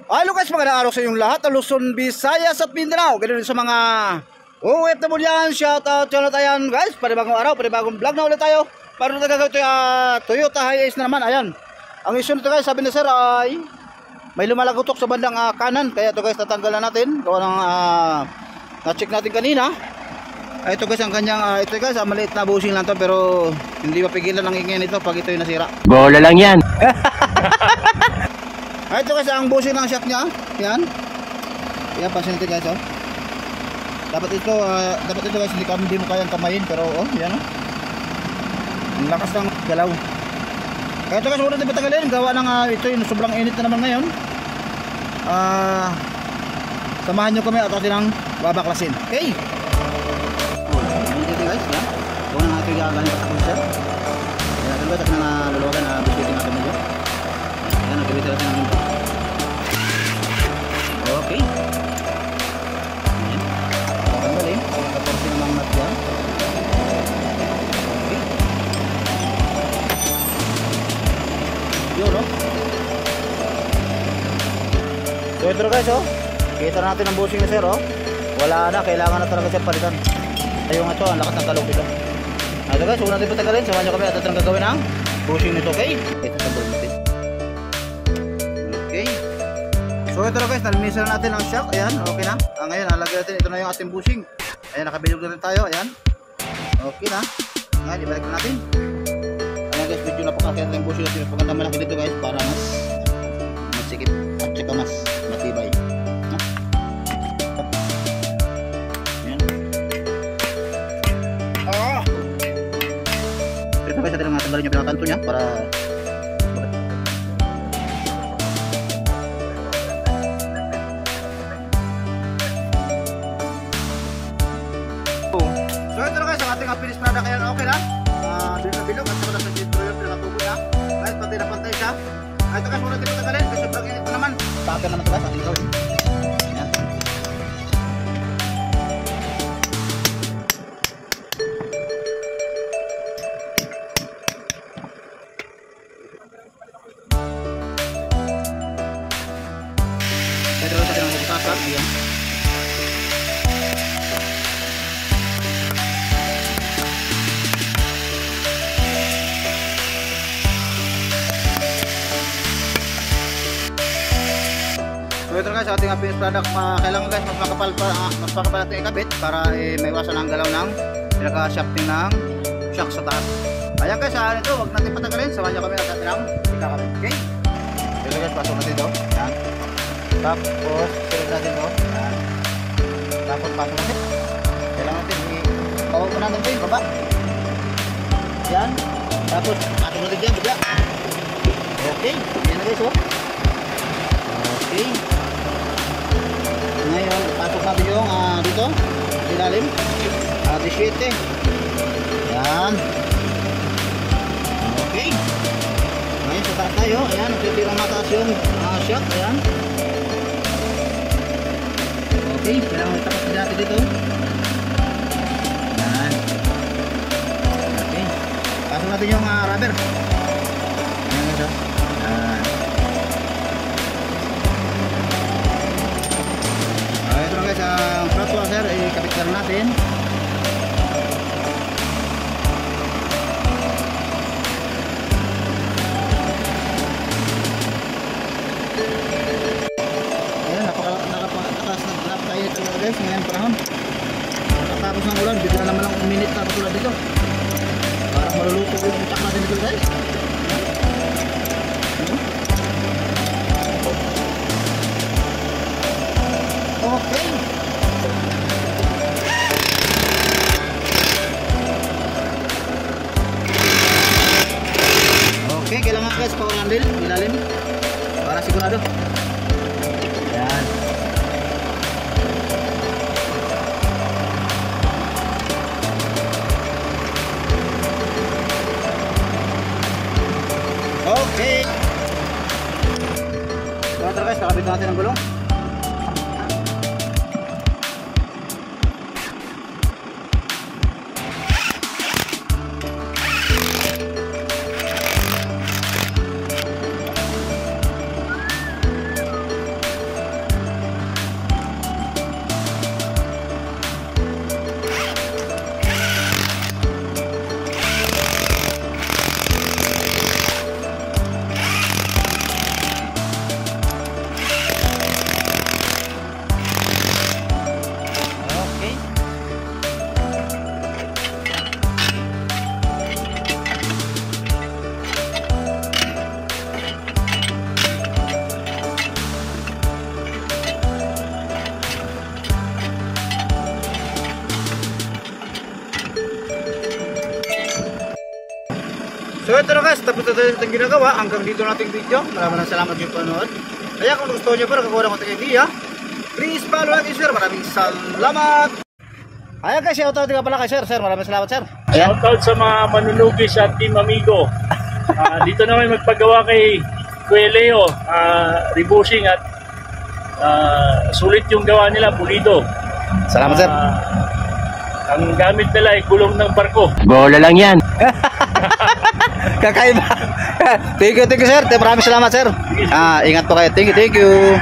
Hello guys, magandang araw sa inyong lahat, Luzon, Visayas at Mindanao. Ganun sa mga OFW yan, shoutout sa lahat. Ayan guys, panibagong araw, panibagong vlog na ulit tayo. Para na gagawin ito Toyota Hiace na naman. Ayan, ang issue nito guys, sabi ni sir ay may lumalagutok sa bandang kanan. Kaya ito guys, tatanggalan natin. Gawa ng na-check natin kanina. Ito guys, ang kanyang, ito guys, maliit na bushing lang to. Pero hindi mapigilan ang ingay nito pag ito yung nasira. Bola lang yan. Ito guys, ang bushing ng shock niya. Yan. Yan, pansin natin guys, oh. Dapat ito guys, hindi mo kayang kamayin. Pero, oh, yan, oh. Ang lakas ng galaw. Kaya ito guys, huwag natin patagalin. Gawa ng, ito yung sobrang init na naman ngayon. Samahan nyo kami at atin ang babaklasin. Okay. Dito guys, yan. Huwag na natin gagaling patakon sir. Kaya natin guys, at nang luluwagan, biskutin natin medyo. Ayan, nagkabita natin ang impact. Okay. Ayan. Patanggalin. 14 namang mat yan. Okay. Yun, no? So ito guys, oh. Kita natin ang bushing ni sir, oh. Wala na, kailangan na talaga sir palitan. Ayun nga ito, ang lakas ng talong dito. Ito guys, huwag natin patagalin. Samahan nyo kami at ito ang gagawin ang bushing nito, okay? Ito tanggalin natin. Okay. So ito na guys, nalinisan na natin ang shock. Ayan, okay na. Ngayon, nalagyan natin. Ito na yung ating bushing. Ayan, nakabilog na rin tayo. Ayan. Okay na. Ngayon, ibalik na natin. Ayan guys, medyo napakakit yung bushing natin. Pagkanda malaki dito guys, para mas masikip at saka mas matibay. Ayan. Ito guys, natin lang natanggalin yung pinakanto niya para finish product. Ayan, okay na. Bilog at saka nasa dito yung pinakatubo niya. Guys, pati na pantay siya. Ito guys, muna dito tagalin kasi sobrang init na naman. Tagan naman ito guys, ating gawin. Ayan. Pwede rin natin ang butasan. Ayan. So ito guys, ating finished product. Kailangan guys, mas makapal natin ikabit para may iwasan ang galaw ng pinaka-shafting ng shock sa taas. Ayan guys, ito, huwag natin patagalin. Samahan nyo kami at atin ang ikakabit. Okay? Ito guys, pasok natin ito. Yan. Tapos, sunod natin ito. Yan. Tapos, pasok natin. Kailangan natin i-pawag mo natin ito yung baba. Yan. Tapos, pasok natin dyan, bigla. Okay. Yan na guys, oh. Okay. Ngayon, pasok natin yung dito, ilalim, 17. Yan. Okay. Ngayon, sa taas tayo. Ayan, nagsitirang mataas yung shock. Ayan. Okay, kailangan itapas natin dito. Yan. Okay. Pasok natin yung rubber. Ayan ito. Yan. Ito na guys, ang flat washer ikabit na natin. Ayan, napaka-init talaga guys ngayon panahon. Nakatapos ng ulan, bigla naman lang uminit na katulad dito. Parang maluluto yung utak natin dito guys. Okay. Okay, kailangan guys power handle ilalim para sigurado. Yan. Okay. So guys, nakabit natin ang gulong. So ito na guys, tapos na tayo itong ginagawa. Hanggang dito nating video. Maraming salamat yung panood. Kaya kung gusto nyo pa nakakuha ng konting idea, please follow and share. Maraming salamat. Ayan guys, shoutout nga pala kay sir. Sir, maraming salamat sir. Ayan. Shoutout sa mga manunugis at Team Amigo. Dito naman magpagawa kay Kuya Leo, rebushing at sulit yung gawa nila, pulido. Salamat sir. Ang gamit nila ay gulong ng barko. Bola lang yan. Kakaiba. Thank you sir. Maraming salamat sir. Ingat po kayo. Thank you.